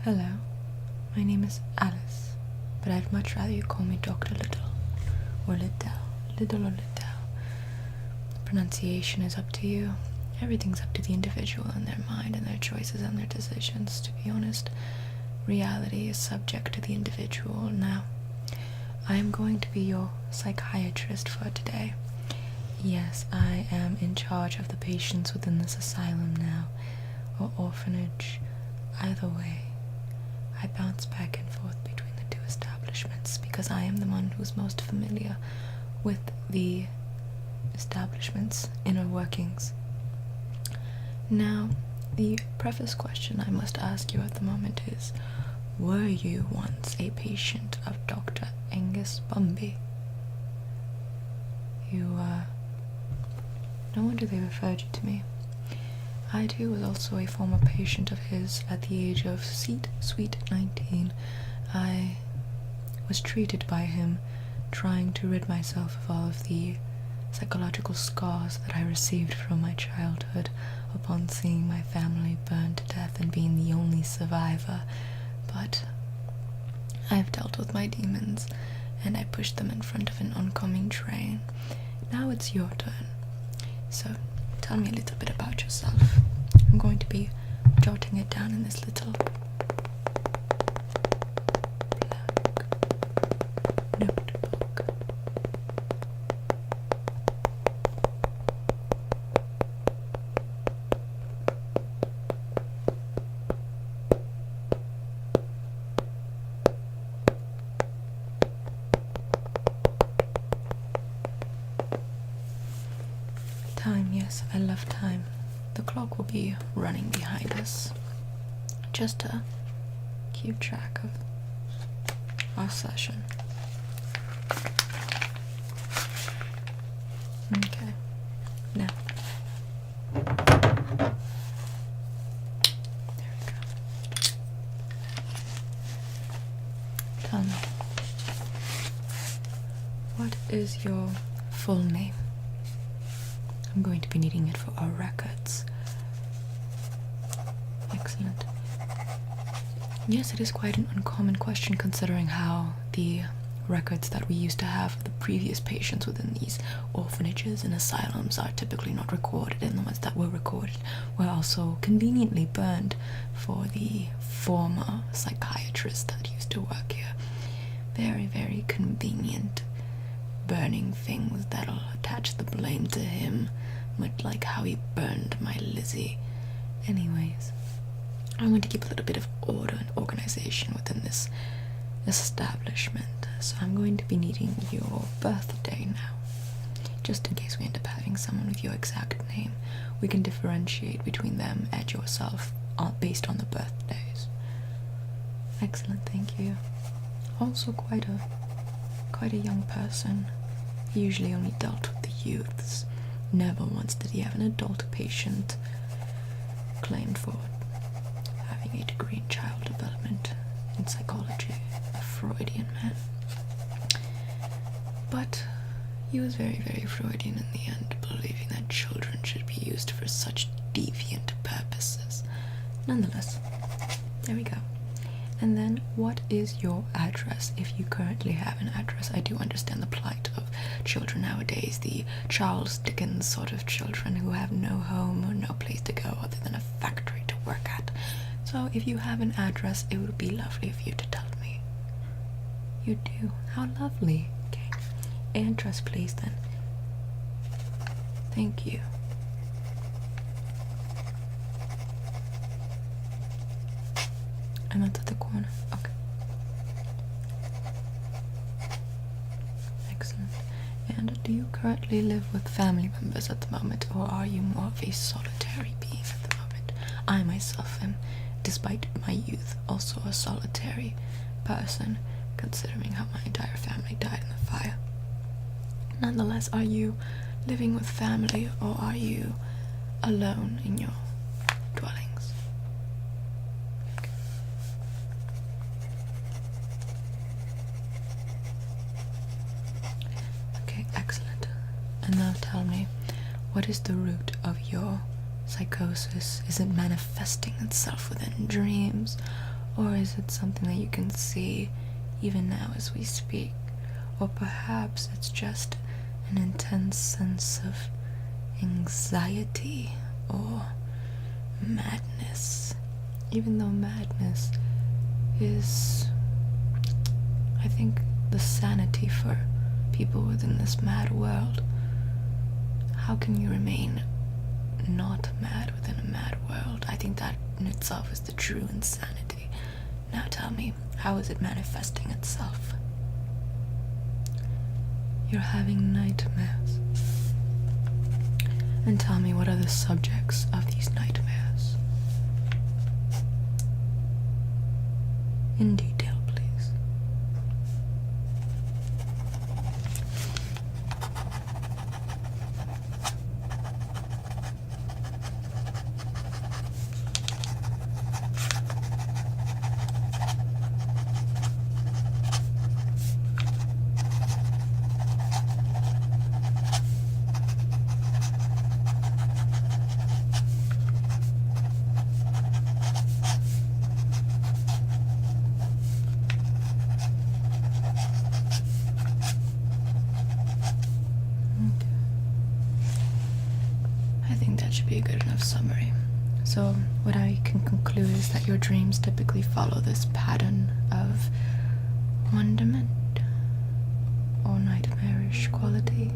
Hello, my name is Alice, but I'd much rather you call me Dr. Little, or Liddell, Little or Liddell. Pronunciation is up to you. Everything's up to the individual and their mind and their choices and their decisions. To be honest, reality is subject to the individual. Now, I am going to be your psychiatrist for today. Yes, I am in charge of the patients within this asylum now, or orphanage. Either way, I bounce back and forth between the two establishments because I am the one who's most familiar with the establishment's inner workings. Now, the preface question I must ask you at the moment is, were you once a patient of Dr. Angus Bumby? No wonder they referred you to me. I too was also a former patient of his at the age of sweet 19. I was treated by him, trying to rid myself of all of the psychological scars that I received from my childhood upon seeing my family burned to death and being the only survivor. But I've dealt with my demons, and I pushed them in front of an oncoming train. Now it's your turn. So, tell me a little bit about yourself. I'm going to be jotting it down in this little black notebook. Time, yes, I love time. The clock will be running behind us, just to keep track of our session. Okay, now, there we go. Tell me, what is your full name? I'm going to be needing it for our records. Excellent. Yes, it is quite an uncommon question considering how the records that we used to have of the previous patients within these orphanages and asylums are typically not recorded, and the ones that were recorded were also conveniently burned for the former psychiatrist that used to work here. Very, very convenient. Burning things that'll attach the blame to him, much like how he burned my Lizzie. Anyways, I want to keep a little bit of order and organization within this establishment, so I'm going to be needing your birthday now. Just in case we end up having someone with your exact name, we can differentiate between them and yourself based on the birthdays. Excellent, thank you. Also quite a young person. He usually only dealt with the youths. Never once did he have an adult patient claimed for having a degree in child development in psychology, a Freudian man. But he was very, very Freudian in the end, believing that children should be used for such deviant purposes. Nonetheless, there we go. And then, what is your address, if you currently have an address? I do understand the plight of children nowadays, the Charles Dickens sort of children who have no home or no place to go other than a factory to work at. So if you have an address, it would be lovely of you to tell me. You do? How lovely. Okay. Address, please, then. Thank you. And that's at the corner. Okay. Excellent. And do you currently live with family members at the moment, or are you more of a solitary being at the moment? I myself am, despite my youth, also a solitary person, considering how my entire family died in the fire. Nonetheless, are you living with family, or are you alone in your dwellings? Okay, excellent. And now tell me, what is the root of your psychosis? Is it manifesting itself within dreams, Or is it something that you can see even now as we speak? Or perhaps it's just an intense sense of anxiety or madness. Even though madness is, I think, the sanity for people within this mad world. How can you remain not mad within a mad world? I think that in itself is the true insanity. Now tell me, how is it manifesting itself? You're having nightmares. And tell me, what are the subjects of these nightmares? In detail, please. I think that should be a good enough summary. So what I can conclude is that your dreams typically follow this pattern of wonderment or nightmarish quality.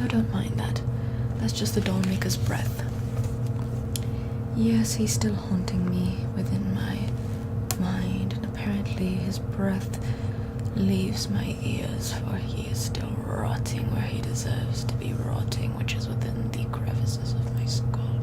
I don't mind that. That's just the Dawnmaker's breath. Yes, he's still haunting me within my mind, and apparently his breath leaves my ears, for he is still rotting where he deserves to be rotting, which is within the crevices of my skull.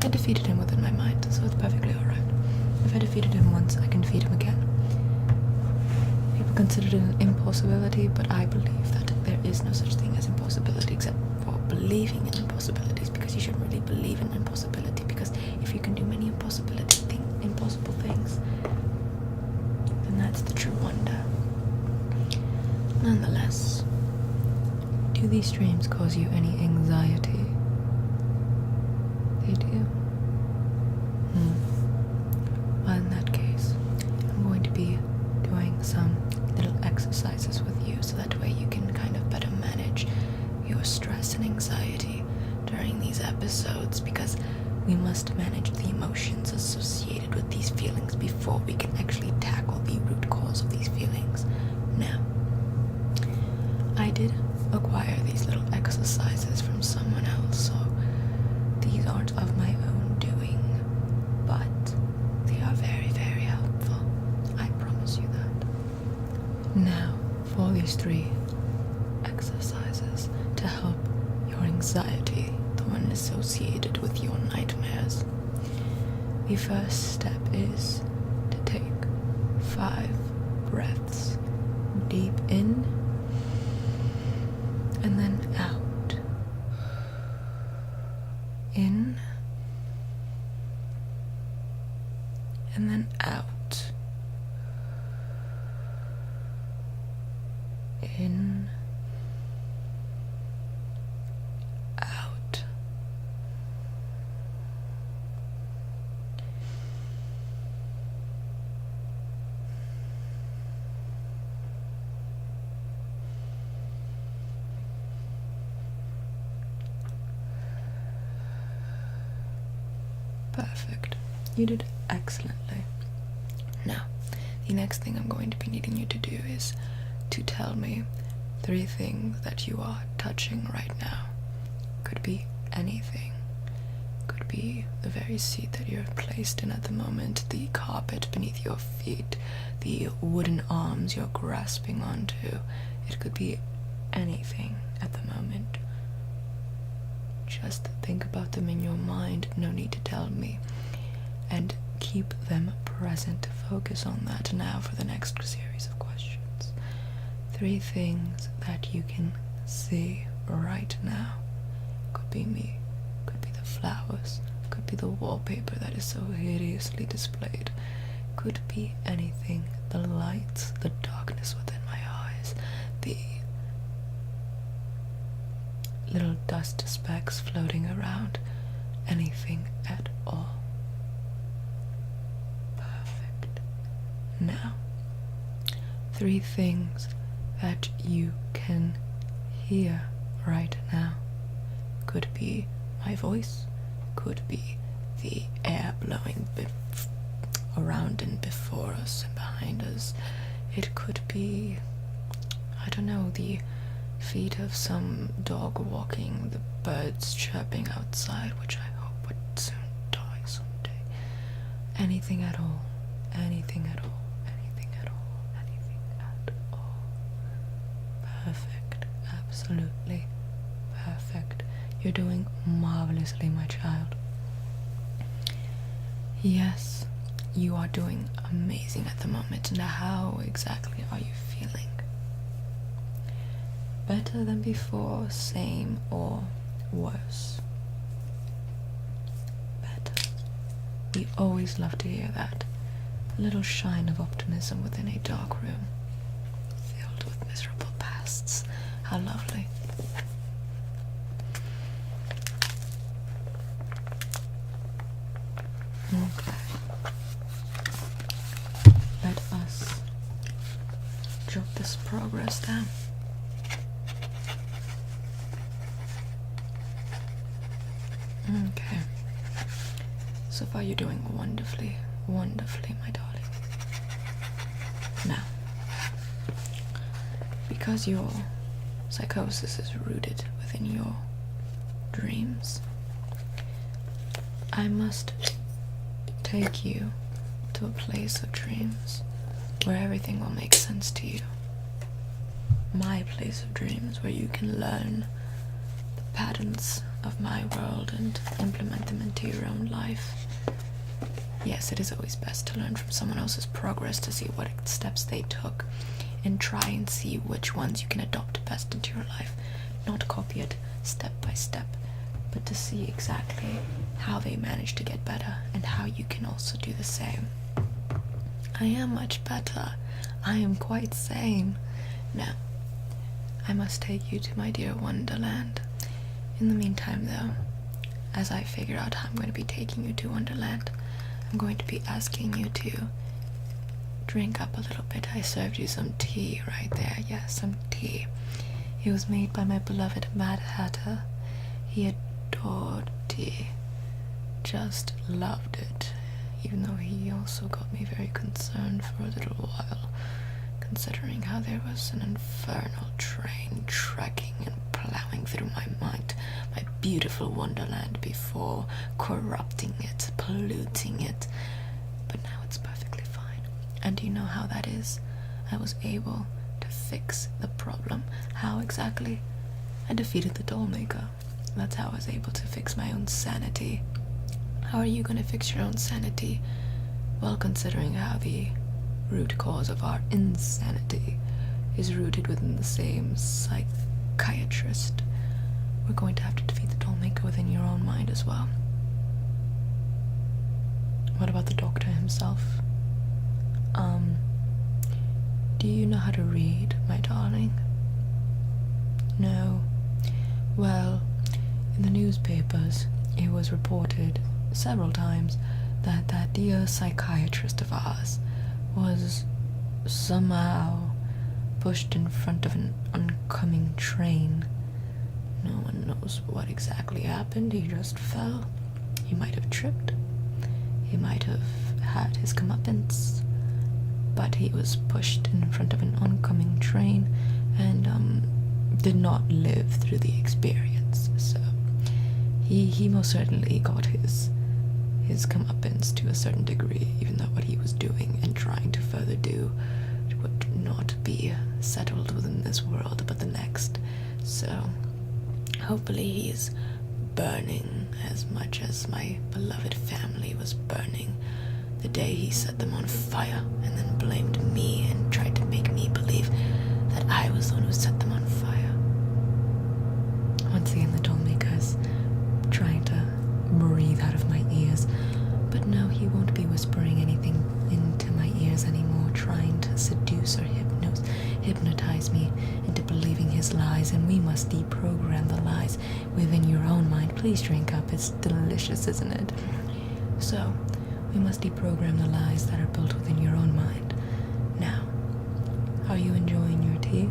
I defeated him within my mind, so it's perfectly alright. If I defeated him once, I can defeat him again. People consider it an impossibility, but I believe that there is no such thing as impossibility except for believing in impossibilities, because you shouldn't really believe in impossibility, because if you can do many impossible things, then that's the true wonder. Nonetheless, do these dreams cause you any anxiety? They do. Well, in that case, I'm going to be doing some little exercises with you, so that way you can kind of better manage your stress and anxiety during these episodes, because we must manage the emotions associated with these feelings before we can actually tackle the root cause of these feelings. Now, I did acquire these little exercises from someone else, so these aren't of my own doing, but they are very, very helpful. I promise you that. Now, for these 3 exercises to help your anxiety, the one associated with your nightmares. The first step is to take 5 breaths deep in and then out. In and then out. In, out. Perfect. You did excellently. Now, the next thing I'm going to be needing you to do is to tell me 3 things that you are touching right now. Could be anything. Could be the very seat that you're placed in at the moment, the carpet beneath your feet, the wooden arms you're grasping onto. It could be anything at the moment. Just think about them in your mind, no need to tell me, and keep them present. Focus on that now for the next series of questions. 3 things that you can see right now. Could be me, could be the flowers, could be the wallpaper that is so hideously displayed, could be anything, the lights, the darkness within my eyes, the little dust specks floating around, anything at all. Now, 3 things that you can hear right now. Could be my voice, could be the air blowing around and before us and behind us. It could be, I don't know, the feet of some dog walking, the birds chirping outside, which I hope would soon die someday. Anything at all. Anything at all. Anything at all. Anything at all. Perfect. Absolutely perfect. You're doing marvelously, my child. Yes, you are doing amazing at the moment. Now, how exactly are you feeling? Better than before, same, or worse? Better. We always love to hear that. A little shine of optimism within a dark room, filled with miserable pasts. How lovely. Okay. Let us jot this progress down. Okay. So far you're doing wonderfully, wonderfully, my darling. Now, because your psychosis is rooted within your dreams, I must take you to a place of dreams where everything will make sense to you. My place of dreams where you can learn the patterns of my world and implement them into your own life. Yes, it is always best to learn from someone else's progress to see what steps they took and try and see which ones you can adopt best into your life. Not copy it step by step, but to see exactly how they managed to get better and how you can also do the same. I am much better. I am quite sane. Now, I must take you to my dear Wonderland. In the meantime, though, as I figure out how I'm going to be taking you to Wonderland, I'm going to be asking you to drink up a little bit. I served you some tea right there. Yes, some tea. It was made by my beloved Mad Hatter. He adored tea. Just loved it. Even though he also got me very concerned for a little while, considering how there was an infernal train trekking and plowing through my mind, my beautiful Wonderland before, corrupting it, polluting it. But now it's perfectly fine. And do you know how that is? I was able to fix the problem. How exactly? I defeated the doll maker. That's how I was able to fix my own sanity. How are you going to fix your own sanity? Well, considering how the root cause of our insanity is rooted within the same psychiatrist, we're going to have to defeat the doll maker within your own mind as well. What about the doctor himself? Do you know how to read, my darling? No. Well, in the newspapers, it was reported several times that that dear psychiatrist of ours was somehow pushed in front of an oncoming train. No one knows what exactly happened. He just fell. He might have tripped. He might have had his comeuppance. But he was pushed in front of an oncoming train and did not live through the experience. So he most certainly got his comeuppance to a certain degree, even though what he was doing and trying to further do would not be settled within this world but the next. So hopefully he's burning as much as my beloved family was burning the day he set them on fire and then blamed me and tried to make me believe that I was the one who set them on fire. Once again, the dollmaker's trying to breathe out of my ears, but no, he won't be whispering anything into my ears anymore, trying to seduce or hypnotize me into believing his lies, and we must deprogram the lies within your own mind. Please drink up, it's delicious, isn't it? So, we must deprogram the lies that are built within your own mind Are you enjoying your tea?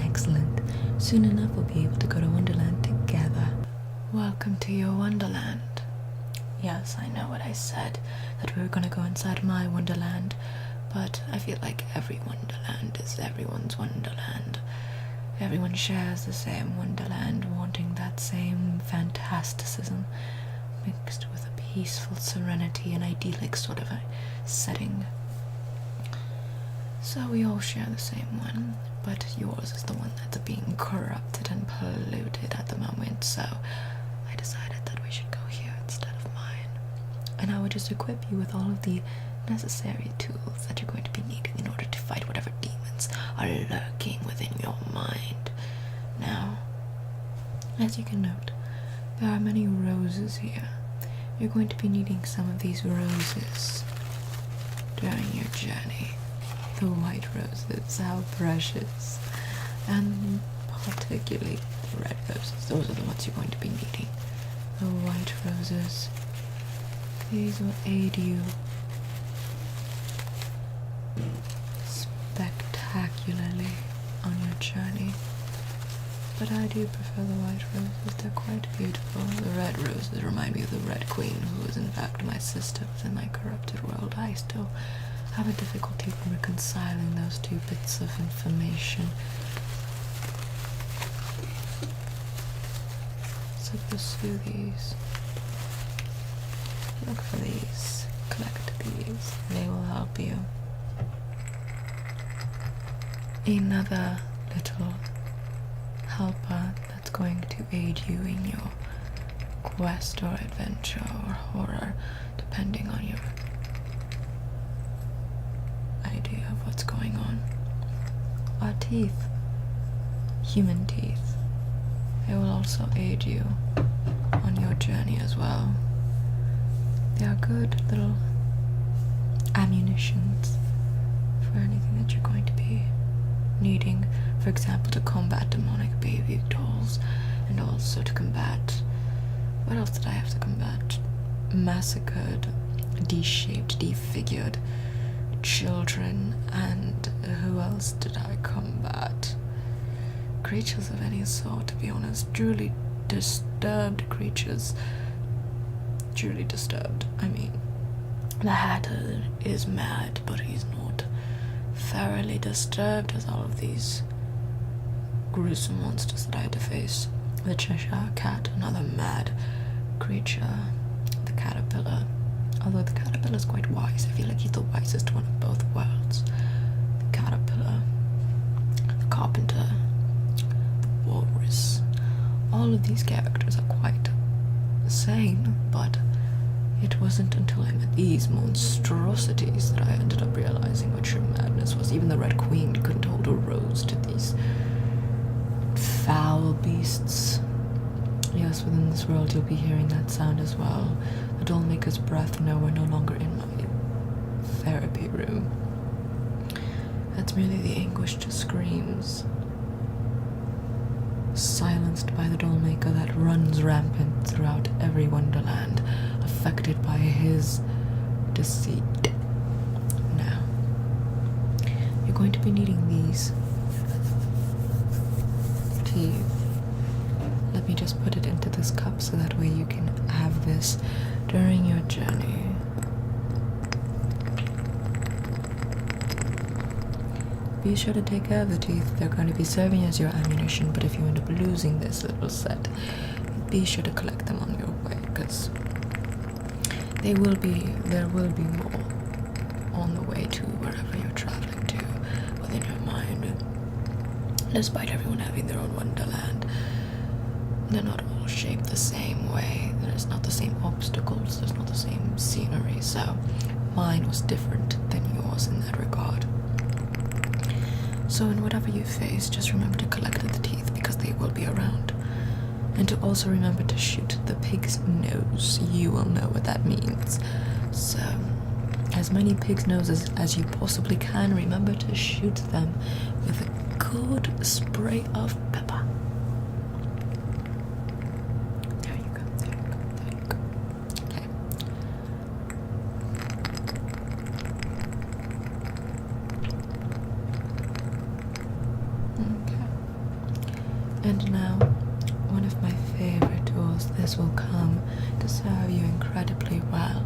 Excellent. Soon enough we'll be able to go to Wonderland together. Welcome to your Wonderland. Yes, I know what I said, that we were gonna go inside my Wonderland, but I feel like every Wonderland is everyone's Wonderland. Everyone shares the same Wonderland, wanting that same fantasticism, mixed with a peaceful serenity and idyllic sort of a setting. So we all share the same one, but yours is the one that's being corrupted and polluted at the moment, so I decided that we should go here instead of mine. And I would just equip you with all of the necessary tools that you're going to be needing in order to fight whatever demons are lurking within your mind. Now, as you can note, there are many roses here. You're going to be needing some of these roses during your journey. The white roses, how precious. And particularly the red roses, those are the ones you're going to be needing. The white roses, these will aid you spectacularly on your journey. But I do prefer the white roses, they're quite beautiful. The red roses remind me of the Red Queen, who is in fact my sister within my corrupted world. I still have a difficulty reconciling those two bits of information. So pursue these. Look for these. Collect these. They will help you. Another little helper that's going to aid you in your quest or adventure or horror, depending on your idea of what's going on, are teeth. Human teeth. They will also aid you on your journey as well. They are good little ammunitions for anything that you're going to be needing, for example, to combat demonic baby dolls, and also to combat, what else did I have to combat? Massacred, de-shaped, defigured children, and who else did I combat? Creatures of any sort, to be honest. Truly disturbed creatures. Truly disturbed. I mean, the Hatter is mad, but he's not thoroughly disturbed as all of these gruesome monsters that I had to face. The Cheshire Cat, another mad creature. The Caterpillar. Although the Caterpillar is quite wise. I feel like he's the wisest one of both worlds. The Caterpillar, the Carpenter, the Walrus. All of these characters are quite sane, but it wasn't until I met these monstrosities that I ended up realizing what true madness was. Even the Red Queen couldn't hold a rose to these foul beasts. Yes, within this world you'll be hearing that sound as well. The Dollmaker's breath. No, we're no longer in my therapy room. That's merely the anguished screams, silenced by the Dollmaker, that runs rampant throughout every Wonderland, affected by his deceit. Now, you're going to be needing these teeth. Let me just put it into this cup so that way you can have this during your journey. Be sure to take care of the teeth. They're going to be serving as your ammunition, but if you end up losing this little set, be sure to collect them on your way, because there will be more on the way to wherever you're traveling to within your mind. Despite everyone having their own Wonderland, they're not all shaped the same way. There's not the same obstacles, there's not the same scenery, so mine was different than yours in that regard. So in whatever you face, just remember to collect the teeth, because they will be around. And to also remember to shoot the pig's nose. You will know what that means. So, as many pig's noses as you possibly can, remember to shoot them with a good spray of pepper. There you go, there you go, there you go. Okay. And now, one of my favorite tools. This will come to serve you incredibly well.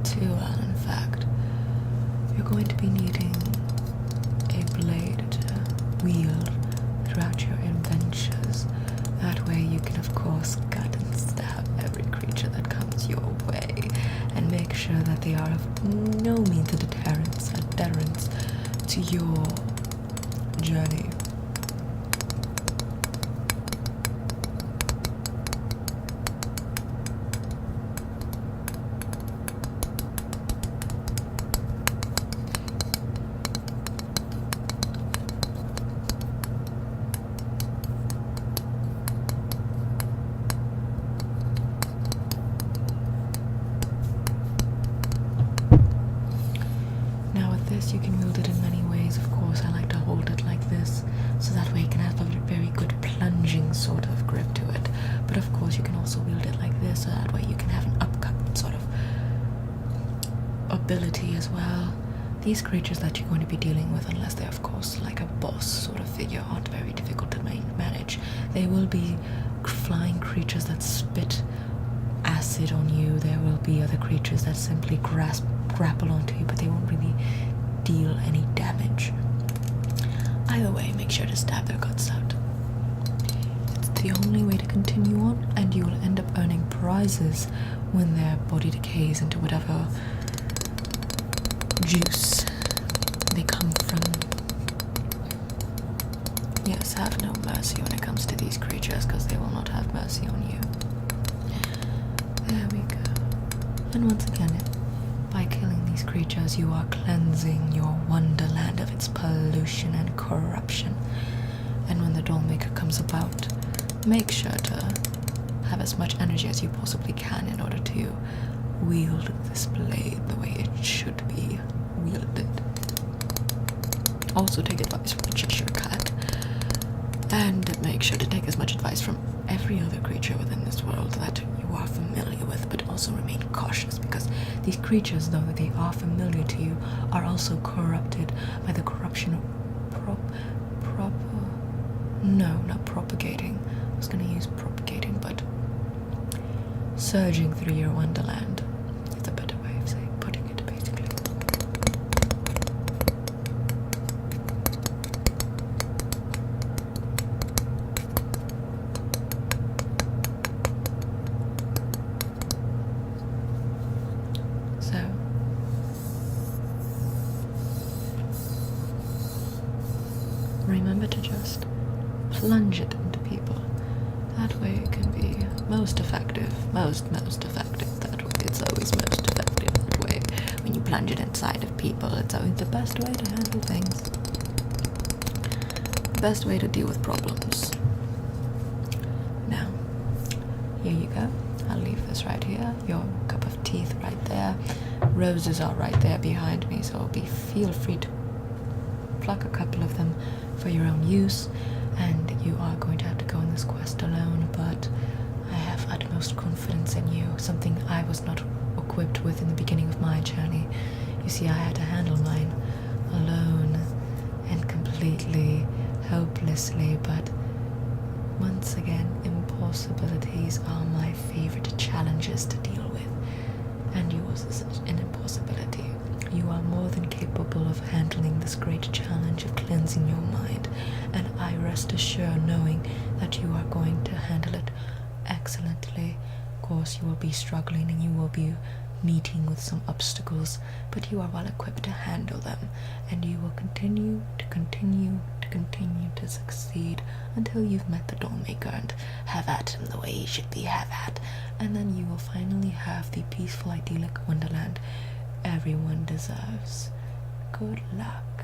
Too well, in fact. You're going to be needing a blade to wield throughout your adventures. That way you can, of course, cut and stab every creature that comes your way, and make sure that they are of no means a deterrence to your journey. You can wield it in many ways. Of course, I like to hold it like this, so that way you can have a very good plunging sort of grip to it. But of course, you can also wield it like this, so that way you can have an upcut sort of ability as well. These creatures that you're going to be dealing with, unless they're of course like a boss sort of figure, aren't very difficult to manage. They will be flying creatures that spit acid on you. There will be other creatures that simply grapple onto you, but they won't really deal any damage. Either way, make sure to stab their guts out. It's the only way to continue on, and you will end up earning prizes when their body decays into whatever juice they come from. Yes, have no mercy when it comes to these creatures, because they will not have mercy on you. There we go. And once again, by killing these creatures, you are cleansing your wonderland of its pollution and corruption. And when the Dollmaker comes about, make sure to have as much energy as you possibly can in order to wield this blade the way it should be wielded. Also take advice from the Cheshire Cat, and make sure to take as much advice from every other creature within this world that you are familiar with, but also remain cautious, because these creatures, though they are familiar to you, are also corrupted by the corruption of propagating. I was going to use propagating, but surging through your wonderland. It's a better way of putting it, basically. So, remember to just plunge it into people. That way it can be most effective. Most effective that way. It's always most effective that way. When you plunge it inside of people, it's always the best way to handle things. The best way to deal with problems. Now, here you go. I'll leave this right here. Your cup of teeth right there. Roses are right there behind me, so feel free to pluck a couple of them for your own use. And you are going to have to go on this quest alone, but I have utmost confidence in you, something I was not equipped with in the beginning of my journey. You see, I had to handle mine alone and completely hopelessly, but once again, impossibilities are my favorite challenges to deal with, and yours is an impossibility. You are more than capable of handling this great challenge of cleansing your mind, and I rest assured knowing that you are going to handle it excellently. Of course, you will be struggling and you will be meeting with some obstacles, but you are well equipped to handle them, and you will continue to succeed until you've met the Dollmaker and have at him the way he should be have at, and then you will finally have the peaceful, idyllic wonderland everyone deserves. Good luck.